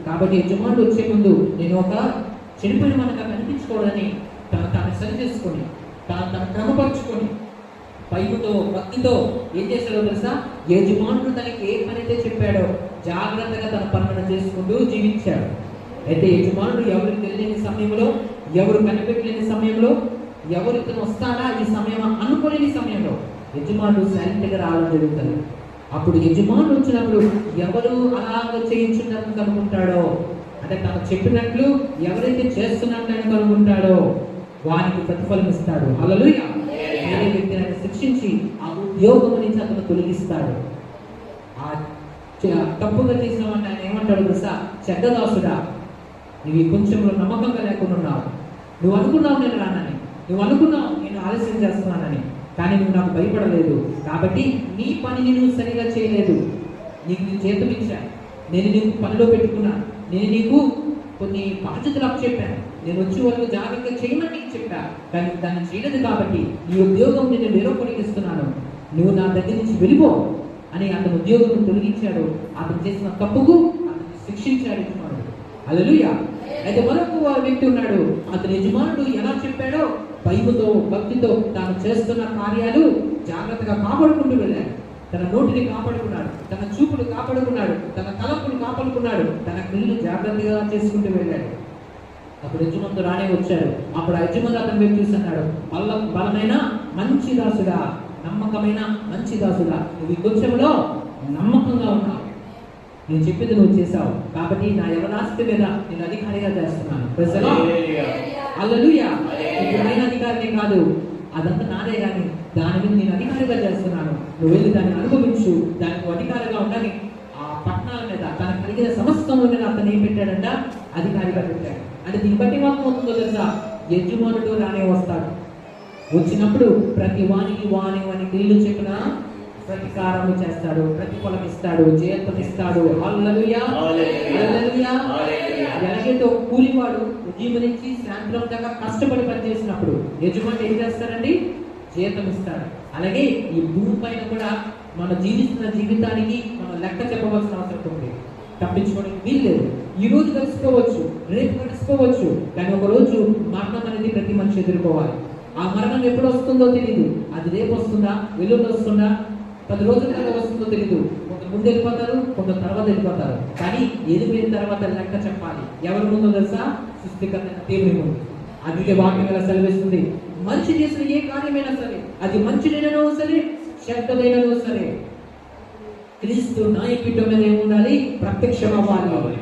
కాబట్టి యజమానుడు వచ్చే ముందు నేను ఒక చెడిపోయిన మనగా కనిపించకూడదని తాను సరి చేసుకొని తను క్రమపరుచుకొని భయముతో భక్తితో ఏం చేశాడో తెలుసా, యజమానుడు తనకి ఏ పని అయితే చెప్పాడో జాగ్రత్తగా తన పనులను చేసుకుంటూ జీవించాడు. అయితే యజమానుడు ఎవరికి తెలియని సమయంలో, ఎవరు కనిపెట్టలేని సమయంలో, ఎవరు ఇతను వస్తాడా ఈ సమయం అనుకోలేని సమయంలో యజమానుడు సైలెంట్గా రావడం జరుగుతుంది. అప్పుడు యజమానుడు వచ్చినప్పుడు ఎవరు అలాగ చేయించున్నట్టు కనుకుంటాడో, అంటే తను చెప్పినట్లు ఎవరైతే చేస్తున్నట్టు కనుకుంటాడో వానికి ప్రతిఫలం ఇస్తాడు. హల్లెలూయా. వేరే వ్యక్తిని శిక్షించి ఆ ఉద్యోగం నుంచి అతను తొలగిస్తాడు. ఆ తప్పుగా చేసిన వాడిని ఆయన ఏమంటాడు తెలుసా, చెడ్డదాసుడా, నువ్వు ఈ కొంచెంలో నమ్మకంగా లేకుండా ఉన్నావు. నువ్వు అనుకున్నావు నేను రానని, నువ్వు అనుకున్నావు నేను ఆలస్యం చేస్తున్నానని, కానీ నువ్వు నాకు భయపడలేదు. కాబట్టి నీ పనిని నువ్వు సరిగా చేయలేదు. నీకు నేను జీతం ఇచ్చాను, నేను నీకు పనిలో పెట్టుకున్నా, నేను నీకు కొన్ని బాధ్యతలు అప్పచెప్పాను, నేను వచ్చి వాళ్ళు జాగ్రత్తగా చేయమని నీకు చెప్పా, కానీ దాన్ని చేయలేదు. కాబట్టి నీ ఉద్యోగం నేను వేరొకరికి ఇస్తున్నాను, నువ్వు నా దగ్గర నుంచి వెళ్ళిపో అని అతను ఉద్యోగం తొలగించాడు. అతను చేసిన తప్పుకు అతన్ని శిక్షించాడు యజమానుడు. హల్లెలూయా. అయితే మరొక వ్యక్తి ఉన్నాడు. అతని యజమానుడు ఎలా చెప్పాడో భయముతో భక్తితో తాను చేస్తున్న కార్యాలు జాగ్రత్తగా కాపాడుకుంటూ వెళ్ళాడు. తన నోటిని కాపాడుకున్నాడు, తన చూపులు కాపాడుకున్నాడు, తన తలపులు కాపాడుకున్నాడు, తన కళ్ళు జాగ్రత్తగా చేసుకుంటూ వెళ్ళాడు. అప్పుడు యజమానుడు రానే వచ్చాడు. అప్పుడు ఆ యజమానుడు అతని వైపు చూసి అన్నాడు, బలమైన మంచి దాసుడా, నమ్మకమైన మంచి దాసుడా, నువ్వు ఈ కొంచెంలో నమ్మకంగా ఉన్నావు, నేను చెప్పింది నువ్వు చేశావు, కాబట్టి నా యవనాస్తి మీద నేను అధికారిగా చేస్తున్నాను. హల్లెలూయా. ఇప్పుడు నేను అధికారిని కాదు, అదంతా నాదే, కానీ దాని మీద నేను అధికారిగా చేస్తున్నాను. నువ్వు వెళ్ళి దాన్ని అనుభవించు, దానికి అధికారిగా ఉండాలి. ఆ పట్టణాల మీద తనకు కలిగిన సమస్తం మీద అతను ఏం పెట్టాడంట, అధికారిగా పెట్టాడు. అంటే దీన్ని బట్టి మాత్రం అవుతుందో తెలుసా, యజమానుడు రానే వస్తాడు. వచ్చినప్పుడు ప్రతి వానికి ఇల్లు చెప్పిన ప్రతికారం చేస్తాడు, ప్రతిఫలం ఇస్తాడు, జీతం ఇస్తాడు. హల్లెలూయా. హల్లెలూయా. ఎలాగైతే ఒక కూలివాడు ఉదయం నుంచి సాయంత్రం దాకా కష్టపడి పనిచేసినప్పుడు యజమాని ఏం చేస్తాడండి, జీతం ఇస్తాడు. అలాగే ఈ భూమి పైన కూడా మనం జీవిస్తున్న జీవితానికి మనం లెక్క చెప్పవలసిన అవసరం ఉంది. తప్పించుకోవడానికి వీల్లేదు. ఈ రోజు కలిసిపోవచ్చు, రేపు కలిసిపోవచ్చు, కానీ ఒక రోజు మరణం అనేది ప్రతి మనిషి ఎదుర్కోవాలి. ఆ మరణం ఎప్పుడు వస్తుందో తెలియదు. అది రేపు వస్తుందా, ఎల్లుండి వస్తుందా, 10 రోజుల తర్వాత వస్తుందో తెలియదు. కొంత ముందు వెళ్ళిపోతారు, కొంత తర్వాత వెళ్ళిపోతారు. కానీ ఎదిగిన తర్వాత లెక్క చెప్పాలి. ఎవరి ముందు తెలుసా, సృష్టికర్త దేవుని ముందు. అందుకే వాక్యం ఎలా సెలవిస్తుంది, మనిషి చేసిన ఏ కార్యమైనా సరే, అది మంచిదైనను సరే చెడ్డదైనను సరే, క్రీస్తు నాయకుడి మీద ఏముండాలి, ప్రత్యక్షం అవ్వాలి.